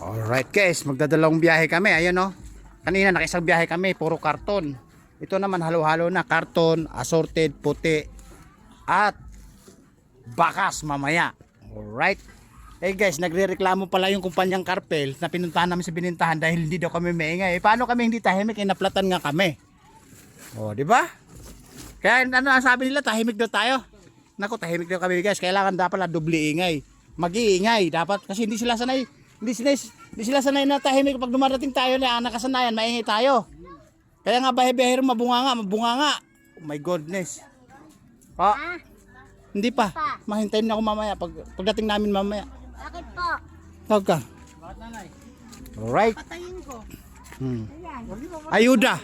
Alright guys, magdadalawang biyahe kami. Ayan o. Kanina nakisang biyahe kami, puro karton. Ito naman halo-halo na karton, assorted, puti at bakas mamaya. Alright. Eh guys, nagrereklamo pala yung kumpanyang Carpel na pinuntahan namin sa binintahan dahil hindi daw kami maingay. Paano kami hindi tahimik? Naplatan nga kami. O, di ba? Kaya ano ang sabi nila, tahimik daw tayo. Naku, tahimik daw kami guys. Kailangan dapat na doble ingay. Mag-iingay dapat kasi hindi sila sanay. Hindi sila sanay na tahimik pag dumarating tayo na nakasanayan, maingay tayo. Kaya nga bahe-behero mabunganga. Oh my goodness. Oh, hindi pa. Mahintayin na ako mamaya pagdating namin mamaya. Bakit po? Tawag ka. Alright. Patayin ko. Ayuda.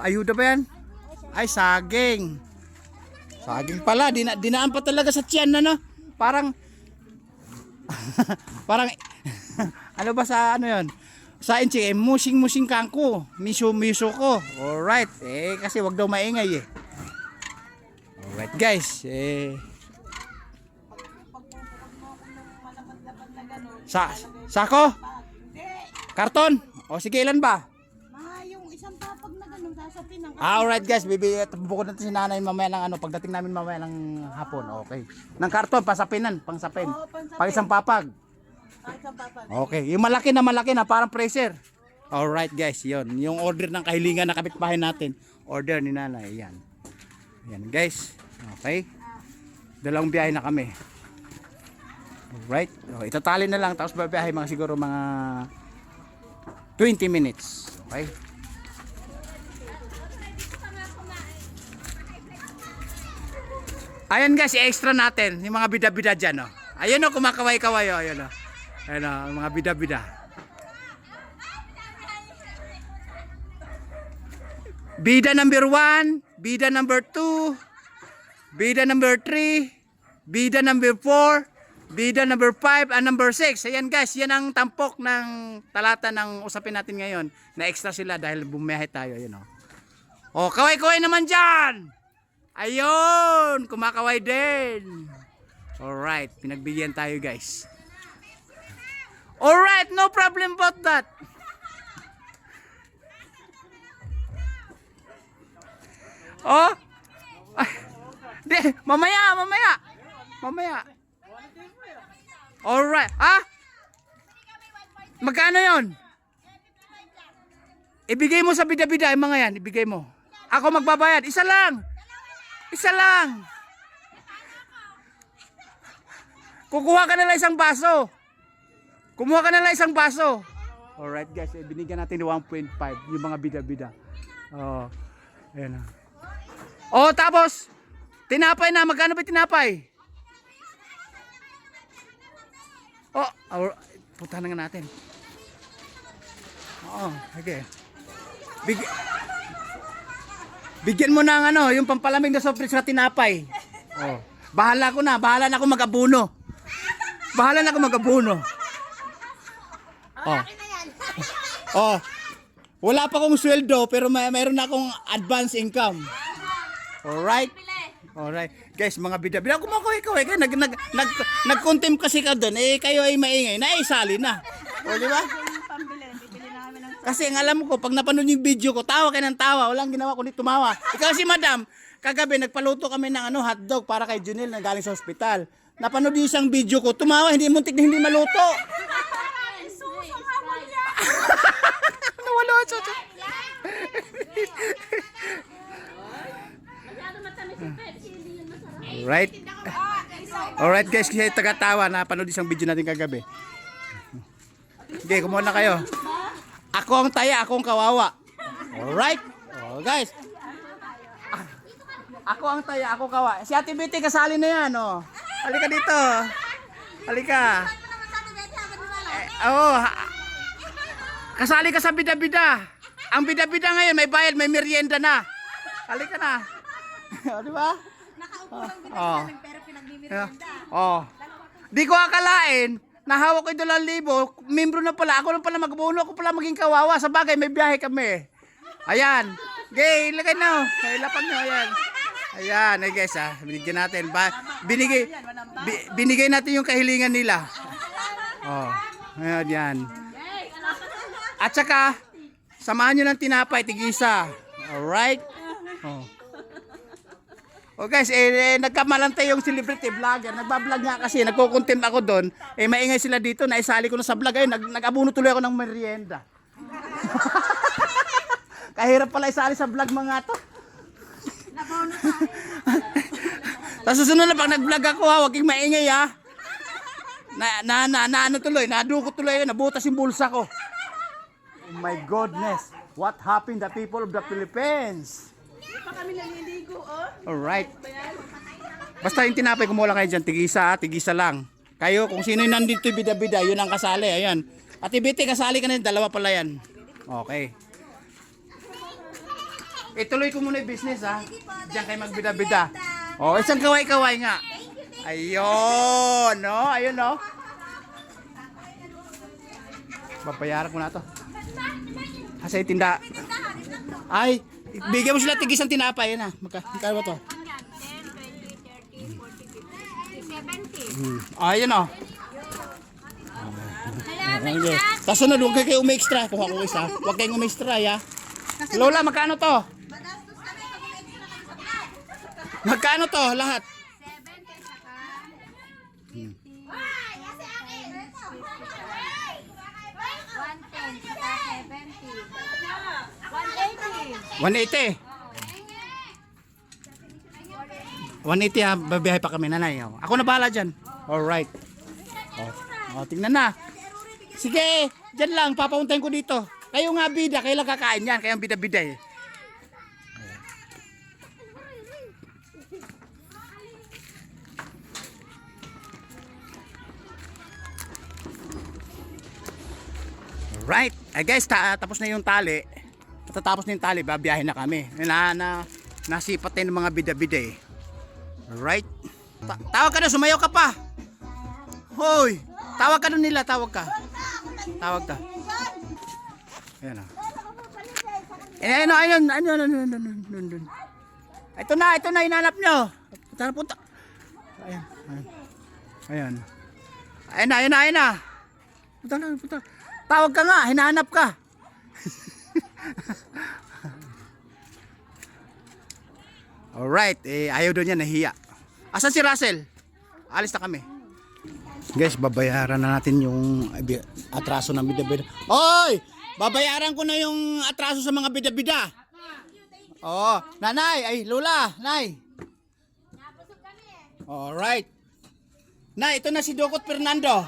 Ayuda ba yan? Ay, saging. Saging pala. Dinaan pa talaga sa tiyan na no. Parang parang ano ba sa ano yon? Sa inchi, musing kangko. Miso ko. Alright. Kasi wag daw maingay eh. Alright guys. Sako? Karton? O sige, ilan ba? Yung isang tapag na ganun, sasapin ang Alright guys, bubukod natin si nanay mamaya ng ano, pagdating namin mamaya ng hapon. Okay. Ng karton, pasapinan, pangsapin. Pang isang papag. isang tapag. Okay, yung malaki na parang pressure. Alright guys, yon yung order ng kahilingan na kapitbahay natin. Order ni nanay, yan. Yan guys. Okay. Dalawang biyahe na kami. Alright. O, itatali na lang tapos babiyahe mga siguro mga 20 minutes. Okay. Ayan guys, extra natin yung mga bida-bida dyan. Oh. Ayan o, kumakaway-kaway. Oh. Ayan o. Ayan o, mga bida-bida. Bida number 1, bida number 2, bida number 3, bida number 4, bida number 5, and number 6. Ayan guys, yan ang tampok ng talata ng usapin natin ngayon. Na extra sila dahil bumiyahe tayo. Ayan o. O, kaway-kaway naman dyan. Ayun, kumakaway din. Alright, pinagbigyan tayo guys. Alright, no problem about that. Oh. Di, mamaya. Alright. Magkano 'yon? Ibigay mo sa bida-bida yung mga yan, ibigay mo. Ako magbabayad, isa lang. Kukuha ka na lang isang baso. Alright guys, binigyan natin ng 1.5 yung mga bida-bida. Oh. Ayan na. Oh, tapos tinapay na, magkano ba tinapay? Oh, punta na nga natin. Oo, okay. Bigyan mo ng ano, yung pampalamig na soft drinks na tinapay. Oh. Bahala na ako mag-abuno. Oh. Oh. Wala pa akong sweldo pero mayroon na akong advance income. Alright? Alright. Guys, mga bida-bida, kumakaway-kaway kayo. Nag-contempt kasi ka doon. Kayo ay maingay. Naisali na. O, di ba? Kasi ang alam ko, pag napanood yung video ko, tawa kayo ng tawa. Walang ginawa kundi tumawa. Ikaw si madam, kagabi, nagpaluto kami ng hotdog para kay Junel na galing sa ospital. Napanood yung isang video ko, tumawa, hindi muntik na hindi maluto. Nawala siya. Alright guys, kasi taga-tawa na panood isang video natin kagabi. Okay, kumuha na kayo. Ako ang taya, ako ang kawawa. Alright? Oh, guys. Ako ang taya, ako kawawa. Si Ate Betty kasali na yan, oh. Halika dito. Halika. Kasali ka sa bida-bida. Ang bida-bida ngayon, may bayad, may merienda na. Halika na. Di ba? Nakaupo lang din pero pinagmimerienda. Oh. Di ko akalain, nahawak ko yung 2,000, membro na pala, ako lang pala mag-uno, ako pala maging kawawa. Sa bagay, may biyahe kami. Ayan. Okay, ilagay na. Lapag nyo, ayan. Ayan, guys, binigyan natin. Binigay natin yung kahilingan nila. Oh. Ayan, yan. At saka, samahan nyo ng tinapay, tigisa. Alright? Oh. Oh guys, nagkamalantay yung celebrity vlogger. Nagbablog nga kasi, nagko-content ako doon. Maingay sila dito, naisali ko na sa vlog. Ayun, nag-abuno tuloy ako ng merienda. Kahirap pala isali sa vlog mga to. Tapos susunod na pag nag-vlog ako ha, huwag kang maingay ha. Ano tuloy, nadukot tuloy, nabutas yung bulsa ko. Oh my goodness, what happened the people of the Philippines? Hindi pa kami naliligo, oh. Alright. Basta yung tinapay, kumuha lang kayo dyan, tigisa lang. Kayo, kung sino yung nandito bida-bida, yun ang kasali, ayan. At ibiti, kasali ka na, dalawa pala yan. Okay. Ituloy ko muna yung business ha. Diyan kayo magbida-bida. Oh, isang kaway-kaway nga. Ayun, no? Ayun, no? Babayaran ko na to. Kasi tinda. Ay, bigyan mo sila tigis ng tinapay, yan ha. Magkano ba to? 10, 20, 30, 40, 50, 60, 70. Ayun, no? Okay. Tapos sunod, huwag kayo umextra. Kung ako isa, huwag kayong umextra, ya. Lola, magkano to? Magkano to lahat? 70 saka 50, 110 saka 70. 180. 180 ha, babiyahe pa kami nanay. Oh. Ako na bahala dyan. Alright. Oh, tingnan na. Sige, dyan lang, papauntahin ko dito. Kayo nga bida, kayo lang kakain yan. Kaya ang bida-bida eh. Right. Guys, tapos na yung tali. Tatapos na yung tali, babiyahe na kami. Nasipat na yung mga bida-bida eh. Right. Tawag ka na, sumayaw ka pa. Hoy, tawag ka na nila, tawag ka. Tawag ka. Ayan o. Ayun. Ito na, hinanap nyo. Punta. Ayan. Ayun na. Punta. Tawag ka nga, hinahanap ka. Alright, ayaw doon yan, nahiya. Asan si Russell? Alis na kami. Guys, babayaran na natin yung atraso ng bida-bida. Oy! Babayaran ko na yung atraso sa mga bida-bida. Oo, nanay, lola, nay. Alright. Nay, ito na si Dokot Fernando.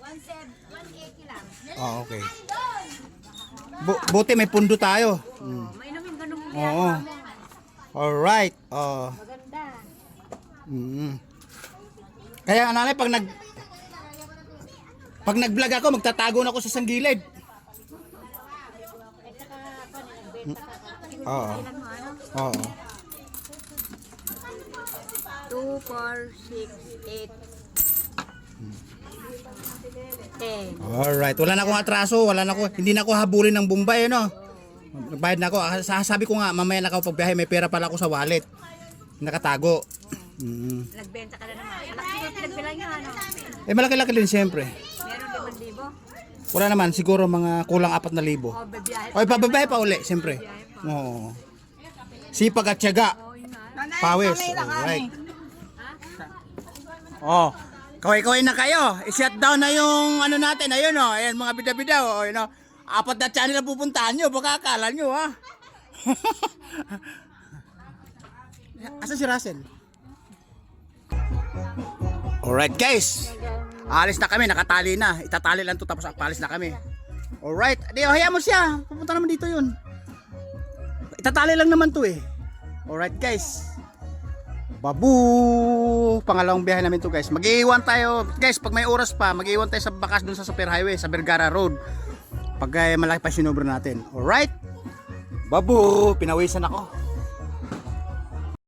180 lang. Oh, okay. Buti may pundo tayo. May inumin ganun mo. Oo. Alright. Maganda. Kaya nanay, pag nag-vlog ako, magtatago na ako sa sanggilid. Oo. Oo. 2, 4, 6, 8, 10. Alright. Wala na akong atraso. Hindi na ako habulin ng Bombay, ano? Nagbayad na ako. Sabi ko nga, mamaya na ako pagbiyahe, may pera pala ako sa wallet. Nakatago. Nagbenta ka na naman. Malaki yung pinagbilang nyo, ano? Malaki-laki din siyempre. Meron 5,000. Wala naman, siguro mga kulang 4,000. O, babiyahe. Oy, pababahe pa uli, siyempre. Oo. Sipag at tiyaga. Pawis. Alright. Oh. Kaway-kaway na kayo. I-shut down na yung ano natin. Ayun oh. Ayan mga bida-bida oh. Ayun oh. 4 na channel na pupuntahan nyo. Baka akala nyo ha. Asan si Russell? Alright guys. Alis na kami. Nakatali na. Itatali lang to tapos apalis na kami. Alright. Di, hayaan mo siya. Pupunta naman dito yun. Itatali lang naman to eh. Alright guys. Babu! Pangalawang biyahe namin to guys. Mag-iiwan tayo. Guys, pag may oras pa, mag-iiwan tayo sa bakas dun sa Super Highway, sa Vergara Road. Pag malaki pa sinubro natin. Alright? Babu! Pinawisan ako.